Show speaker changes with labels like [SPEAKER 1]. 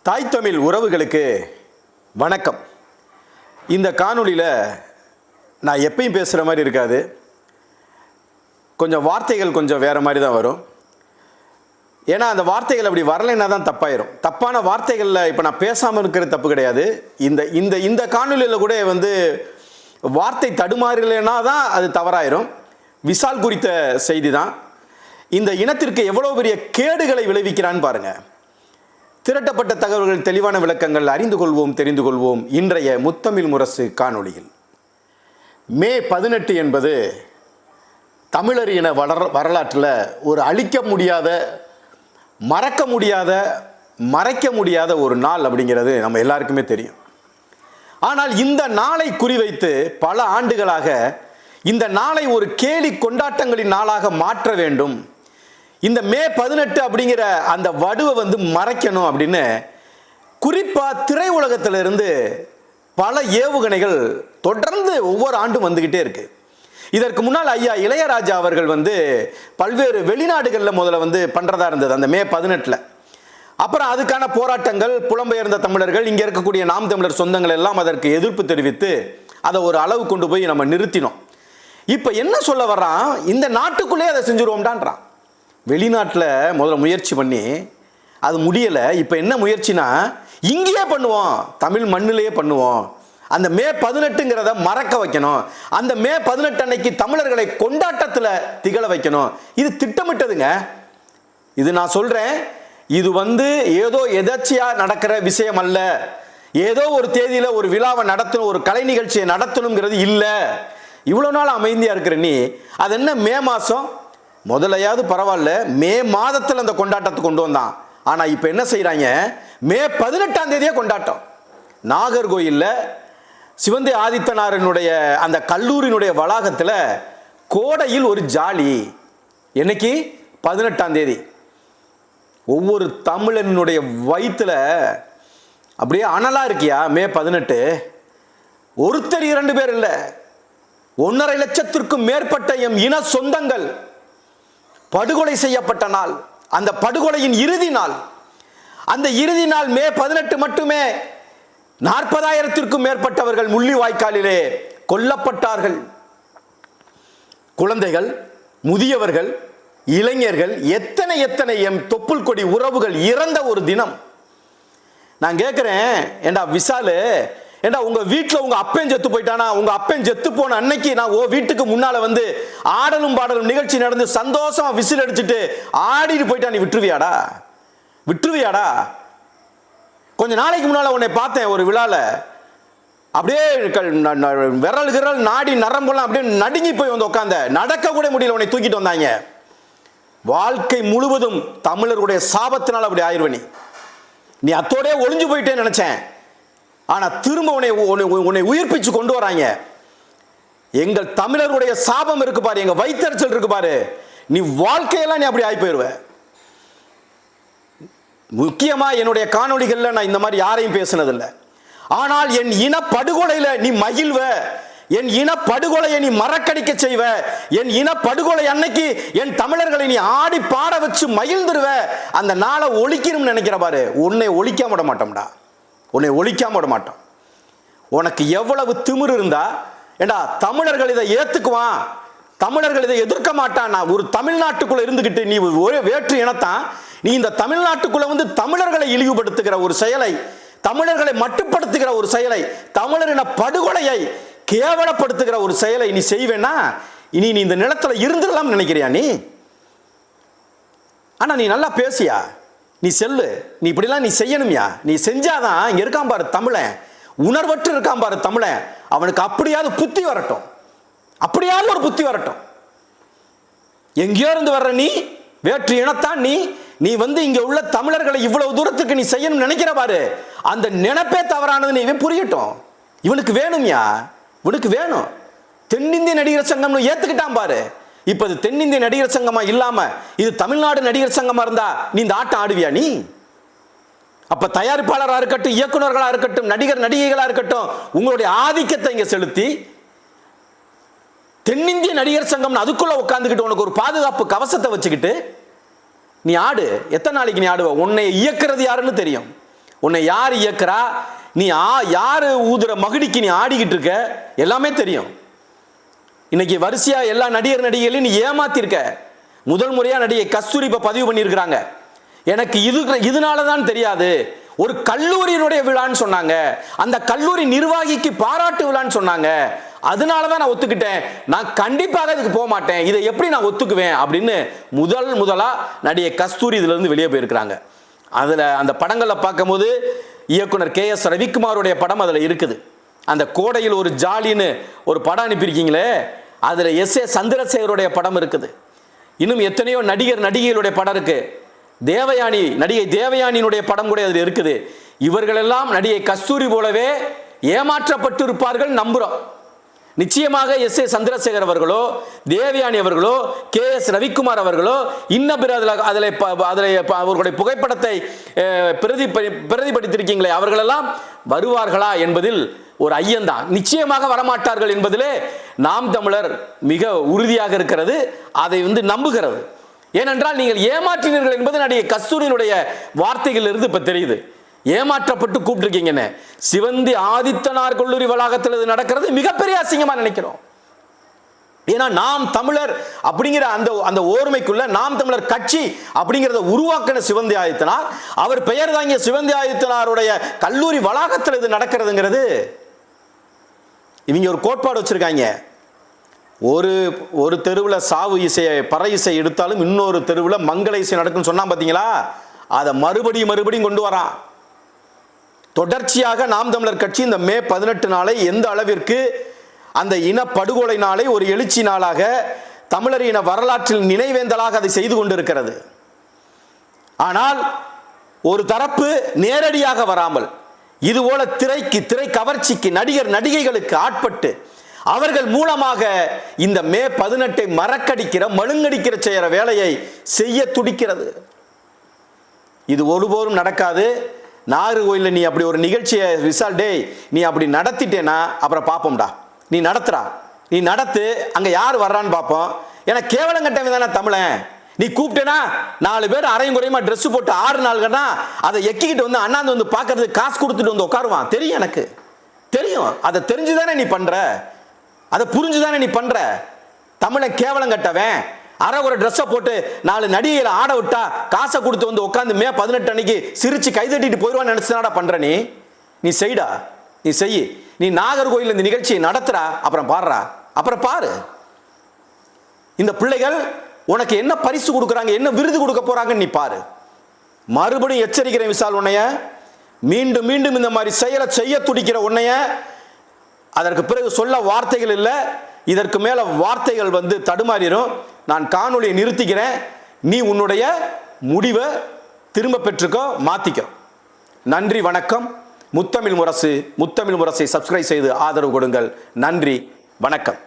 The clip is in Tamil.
[SPEAKER 1] தாய் தமிழ் உறவுகளுக்கு வணக்கம். இந்த காணொளியில் நான் எப்பயும் பேசுகிற மாதிரி இருக்காது. கொஞ்சம் வார்த்தைகள் கொஞ்சம் வேறு மாதிரி தான் வரும். ஏன்னா அந்த வார்த்தைகள் அப்படி வரலைன்னா தான் தப்பாயிரும். தப்பான வார்த்தைகளில் இப்போ நான் பேசாமல் இருக்கிறது தப்பு கிடையாது. இந்த இந்த இந்த காணொலியில் கூட வார்த்தை தடுமாறலைன்னா தான் அது தவறாயிரும். விசால் குறித்த செய்தி தான். இந்த இனத்திற்கு எவ்வளோ பெரிய கேடுகளை விளைவிக்கிறான்னு பாருங்கள். திரட்டப்பட்ட தகவல்கள், தெளிவான விளக்கங்கள், அறிந்து கொள்வோம், தெரிந்து கொள்வோம். இன்றைய முத்தமிழ் முரசு காணொளியில் மே 18 என்பது தமிழர் இன வரலாற்றில் ஒரு அழிக்க முடியாத, மறக்க முடியாத, மறைக்க முடியாத ஒரு நாள் அப்படிங்கிறது நம்ம எல்லாருக்குமே தெரியும். ஆனால் இந்த நாளை குறிவைத்து பல ஆண்டுகளாக இந்த நாளை ஒரு கேலி கொண்டாட்டங்களின் நாளாக மாற்ற வேண்டும், இந்த மே 18 அப்படிங்கிற அந்த வடுவை மறைக்கணும் அப்படின்னு குறிப்பாக திரையுலகத்திலிருந்து பல ஏவுகணைகள் தொடர்ந்து ஒவ்வொரு ஆண்டும் வந்துக்கிட்டே இருக்கு. இதற்கு முன்னால் ஐயா இளையராஜா அவர்கள் பல்வேறு வெளிநாடுகளில் முதல்ல பண்ணுறதா இருந்தது அந்த மே 18. அப்புறம் அதுக்கான போராட்டங்கள், புலம்பெயர்ந்த தமிழர்கள், இங்கே இருக்கக்கூடிய நாம் தமிழர் சொந்தங்கள் எல்லாம் அதற்கு எதிர்ப்பு தெரிவித்து அதை ஒரு அளவு கொண்டு போய் நம்ம நிறுத்தினோம். இப்போ என்ன சொல்ல வர்றான், இந்த நாட்டுக்குள்ளேயே அதை செஞ்சுருவோம்டான்றான். வெளிநாட்டில் முதல்ல முயற்சி பண்ணி அது முடியலை. இப்போ என்ன முயற்சினா, இங்கேயே பண்ணுவோம், தமிழ் மண்ணிலேயே பண்ணுவோம், அந்த மே 18ங்கிறத மறக்க வைக்கணும், அந்த மே 18 அன்னைக்கு தமிழர்களை கொண்டாட்டத்தில் திகழ வைக்கணும். இது திட்டமிட்டதுங்க. இது நான் சொல்கிறேன், இது ஏதோ எதாச்சியாக நடக்கிற விஷயம் அல்ல. ஏதோ ஒரு தேதியில் ஒரு விழாவை நடத்தணும், ஒரு கலை நிகழ்ச்சியை நடத்தணுங்கிறது இல்லை. இவ்வளோ நாள் அமைதியாக இருக்கிற நீ அது என்ன மே மாதம் முதலையாவது பரவாயில்ல, மே மாதத்தில் அந்த கொண்டாட்டத்தை கொண்டு வந்தான். ஆனால் இப்போ என்ன செய்கிறாங்க, மே 18ஆம் தேதியே கொண்டாட்டம். நாகர்கோயிலில் சிவந்தி ஆதித்தனாரனுடைய அந்த கல்லூரியினுடைய வளாகத்தில் கோடையில் ஒரு ஜாலி. என்னைக்கு? 18ஆம் தேதி. ஒவ்வொரு தமிழனுடைய வயிற்றுல அப்படியே அனலாக இருக்கியா மே 18. ஒருத்தர் 2 பேர் இல்லை, 1.5 லட்சத்திற்கும் மேற்பட்ட எம் இன சொந்தங்கள் படுகொலை செய்யப்பட்ட நாள், அந்த படுகொலையின் இறுதி நாள். அந்த இறுதி நாள் மே 18 மட்டுமே 40,000த்திற்கும் மேற்பட்டவர்கள் முள்ளிவாய்க்காலிலே கொல்லப்பட்டார்கள். குழந்தைகள், முதியவர்கள், இளைஞர்கள், எத்தனை எத்தனை எம் தொப்புள் கொடி உறவுகள் இறந்த ஒரு தினம். நான் கேட்கிறேன், ஏண்டா விசாலு, ஏண்டா உங்க வீட்டில் உங்க அப்பன் செத்து போயிட்டானா? உங்க அப்பன் செத்து போன அன்னைக்கு நான் வீட்டுக்கு முன்னால ஆடலும் பாடலும் நிகழ்ச்சி நடந்து சந்தோஷமா விசில் அடிச்சுட்டு ஆடிட்டு போயிட்டா, நீ விட்டுருவியாடா? விட்டுருவியாடா? கொஞ்ச நாளைக்கு முன்னால உன்னை பார்த்தேன் ஒரு விழால, அப்படியே விரல் கிரல் நாடி நரம்பெல்லாம் அப்படியே நடுங்கி போய் உட்காந்த, நடக்க கூட முடியல, உன்னை தூக்கிட்டு வந்தாங்க. வாழ்க்கை முழுவதும் தமிழருடைய சாபத்தினால் அப்படி ஆயிடுவ. நீ அத்தோடே ஒளிஞ்சு போயிட்டேன்னு நினைச்சேன். ஆனா திரும்ப உன்னை உயிர்ப்பிச்சு கொண்டு வராங்க. எங்கள் தமிழருடைய சாபம் இருக்கு பாரு, எங்க வயிற்றறிச்சல் இருக்கு பாரு, நீ வாழ்க்கையெல்லாம் நீ அப்படி ஆகி போயிருவ. முக்கியமா என்னுடைய காணொளிகள்ல நான் இந்த மாதிரி யாரையும் பேசினதில்லை. ஆனால் என் இன படுகொலையில நீ மகிழ்வ, என் இன படுகொலையை நீ மறக்கடிக்க செய்வ, என் இன படுகொலை அன்னைக்கு என் தமிழர்களை நீ ஆடி பாட வச்சு மகிழ்ந்துருவ. அந்த நாளை ஒழிக்கணும்னு நினைக்கிற பாரு, உன்னை ஒழிக்காம விட மாட்டோம்டா, உன்னை ஒழிக்காம விட மாட்டோம். உனக்கு எவ்வளவு திமிரு இருந்தா, ஏண்டா தமிழர்கள் இதை ஏத்துக்குவான், தமிழர்கள் இதை எதிர்க்க மாட்டான். ஒரு தமிழ்நாட்டுக்குள்ள இருந்துகிட்டு நீ ஒரே வேற்று இனத்தான், நீ இந்த தமிழ்நாட்டுக்குள்ள தமிழர்களை இழிவுபடுத்துகிற ஒரு செயலை, தமிழர்களை மட்டுப்படுத்துகிற ஒரு செயலை, தமிழரின படுகொலையை கேவலப்படுத்துகிற ஒரு செயலை நீ செய்வேன்னா, இனி நீ இந்த நிலத்துல இருந்துடலாம் நினைக்கிறியா நீ? ஆனா நீ நல்லா பேசியா, நீ செல்லு, நீ இப்படிலாம் நீ செய்யணுமியா? நீ செஞ்சாதான் இங்க இருக்கான் பாரு தமிழன், உணர்வற்று இருக்கான் பாரு தமிழன், அவனுக்கு அப்படியாவது புத்தி வரட்டும், அப்படியாவது ஒரு புத்தி வரட்டும். எங்கேயோ இருந்து வர்ற நீ வேற்று இனத்தான் நீ நீ இங்க உள்ள தமிழர்களை இவ்வளவு தூரத்துக்கு நீ செய்யணும்னு நினைக்கிற பாரு, அந்த நினைப்பே தவறானது. இவன் புரியட்டும், இவனுக்கு வேணும்யா, இவனுக்கு வேணும். தென்னிந்திய நடிகர் சங்கம்னு ஏத்துக்கிட்டான் பாரு. இப்ப இது தென்னிந்திய நடிகர் சங்கமா இல்லாம இது தமிழ்நாடு நடிகர் சங்கமா இருந்தா நீ இந்த ஆட்டம் ஆடுவியா நீ? அப்ப தயாரிப்பாளராக இருக்கட்டும், இயக்குநர்களா இருக்கட்டும், நடிகர் நடிகைகளா இருக்கட்டும், உங்களுடைய ஆதிக்கத்தை இங்க செலுத்தி தென்னிந்திய நடிகர் சங்கம் அதுக்குள்ள உட்கார்ந்துக்கிட்டு உனக்கு ஒரு பாதுகாப்பு கவசத்தை வச்சுக்கிட்டு நீ ஆடு. எத்தனை நாளைக்கு நீ ஆடுவ? உன்னை இயக்குறது யாருன்னு தெரியும், உன்னை யார் இயக்குறா, நீ யாரு ஊதுற மகுடிக்கு நீ ஆடிக்கிட்டு இருக்க, எல்லாமே தெரியும். இன்னைக்கு வரிசையா எல்லா நடிகர் நடிகைகளையும் நீ ஏமாத்திருக்க. முதல் முறையா நடிகை கஸ்தூரி இப்ப பதிவு பண்ணியிருக்கிறாங்க, எனக்கு இதனால தான் தெரியாது, ஒரு கல்லூரியினுடைய விழான்னு சொன்னாங்க, அந்த கல்லூரி நிர்வாகிக்கு பாராட்டு விழான்னு சொன்னாங்க, அதனால தான் நான் ஒத்துக்கிட்டேன், நான் கண்டிப்பாக இதுக்கு போக மாட்டேன், இதை எப்படி நான் ஒத்துக்குவேன் அப்படின்னு முதலா நடிகை கஸ்தூரி இதுல இருந்து வெளியே போயிருக்கிறாங்க. அதுல அந்த படங்களை பார்க்கும்போது இயக்குனர் KS ரவிக்குமாருடைய படம் அதுல இருக்குது. அந்த கோடையில் ஒரு ஜாலின்னு ஒரு படம் அனுப்பியிருக்கீங்களே, அதுல SA சந்திரசேகருடைய படம் இருக்குது. இன்னும் எத்தனையோ நடிகர் நடிகைகளுடைய படம் இருக்கு. நடிகை தேவயானியினுடைய படம் கூட அதில் இருக்குது. இவர்களெல்லாம் நடிகை கஸ்தூரி போலவே ஏமாற்றப்பட்டு இருப்பார்கள் நம்புறோம். நிச்சயமாக SA சந்திரசேகர் அவர்களோ, தேவயானி அவர்களோ, KS ரவிக்குமார் அவர்களோ, இன்னும் பிற அதில் அவர்களுடைய புகைப்படத்தை பிரதிபலித்திருக்கீங்களே, அவர்களெல்லாம் வருவார்களா என்பதில் ஒரு ஐயம்தான். நிச்சயமாக வரமாட்டார்கள் என்பதிலே நாம் தமிழர் மிக உறுதியாக இருக்கிறது, அதை நம்புகிறது. ஏனென்றால் நீங்கள் ஏமாற்றினீர்கள் என்பது நடிகை கஸ்தூரியினுடைய வார்த்தைகள் இருந்து இப்ப தெரியுது. ஏமாற்றப்பட்டு கூப்பிட்டுருக்கீங்கன்னு. சிவந்தி ஆதித்தனார் கல்லூரி வளாகத்தில் இது நடக்கிறது மிகப்பெரிய அசிங்கமா நினைக்கிறோம். ஏன்னா நாம் தமிழர் அப்படிங்கிற அந்த ஓர்மைக்குள்ள நாம் தமிழர் கட்சி அப்படிங்கிறத உருவாக்கின சிவந்தி ஆதித்தனார், அவர் பெயர் தாங்கிய சிவந்தி ஆதித்தனாருடைய கல்லூரி வளாகத்தில் இது நடக்கிறதுங்கிறது. இவங்க ஒரு கோட்பாடு வச்சிருக்காங்க, ஒரு தெருவில் சாவு இசையை பறை இசை எடுத்தாலும் இன்னொரு தெருவில் மங்கள இசை நடக்கும்னு சொன்னா பார்த்தீங்களா, அதை மறுபடியும் கொண்டு வரான். தொடர்ச்சியாக நாம் தமிழர் கட்சி இந்த மே 18 நாளை எந்த அளவிற்கு அந்த இனப்படுகொலை நாளை ஒரு எழுச்சி நாளாக தமிழர் இன வரலாற்றில் நினைவேந்தலாக அதை செய்து கொண்டிருக்கிறது. ஆனால் ஒரு தரப்பு நேரடியாக வராமல் இதுபோல திரை கவர்ச்சிக்கு நடிகர் நடிகைகளுக்கு ஆட்பட்டு அவர்கள் மூலமாக இந்த மே 18 மறக்கடிக்கிற மழுங்கடிக்கிற செய்யற வேலையை செய்ய துடிக்கிறது. இது ஒருபோதும் நடக்காது. நாகர்கோயிலில் நீ அப்படி ஒரு நிகழ்ச்சியை விசால் டே நீ அப்படி நடத்திட்டேன்னா அப்புறம் பார்ப்போம்டா. நீ நடத்து, அங்க யார் வர்றான்னு பார்ப்போம். ஏன்னா கேவலம் கட்டவன் தானே தமிழன். நீ கூப்பிட்டேனா 4 பேர் அரையும் குறையுமா ட்ரெஸ் போட்டு 6 நாள்கள்னா அதை எக்கிக்கிட்டு அண்ணாந்து பார்க்கறதுக்கு காசு கொடுத்துட்டு உட்காருவான். தெரியும், எனக்கு தெரியும். அதை தெரிஞ்சுதானே நீ பண்ற, அதை புரிஞ்சுதானே நீ பண்ற. தமிழன் கேவலம் கட்டவன் அரை ஒரு ட்ரெஸ்ஸை போட்டு 4 நடிகைகளை ஆட விட்டா காசை கொடுத்து உட்காந்து மே 18 அன்னைக்கு சிரிச்சு கைதட்டிட்டு போயிடுவான்னு நினைச்சுதாடா பண்ற. நீ செய்டா, நீ செய். நீ நாகர்கோயில் இந்த நிகழ்ச்சியை நடத்துறா, அப்புறம் பாடுறா, அப்புறம் பாரு இந்த பிள்ளைகள் உனக்கு என்ன பரிசு கொடுக்குறாங்க, என்ன விருது கொடுக்க போறாங்கன்னு நீ பாரு. மறுபடியும் எச்சரிக்கிறேன் விசால், உன்னைய மீண்டும் இந்த மாதிரி செயலை செய்ய துடிக்கிற உன்னைய அதற்கு பிறகு சொல்ல வார்த்தைகள் இல்லை. இதற்கு மேல வார்த்தைகள் தடுமாறிடும். நான் காணொலியை நிறுத்திக்கிறேன். நீ உன்னுடைய முடிவை திரும்ப பெற்றுக்கோ, மாத்திக்கோ. நன்றி, வணக்கம். முத்தமிழ் முரசை சப்ஸ்கிரைப் செய்து ஆதரவு கொடுங்கள். நன்றி, வணக்கம்.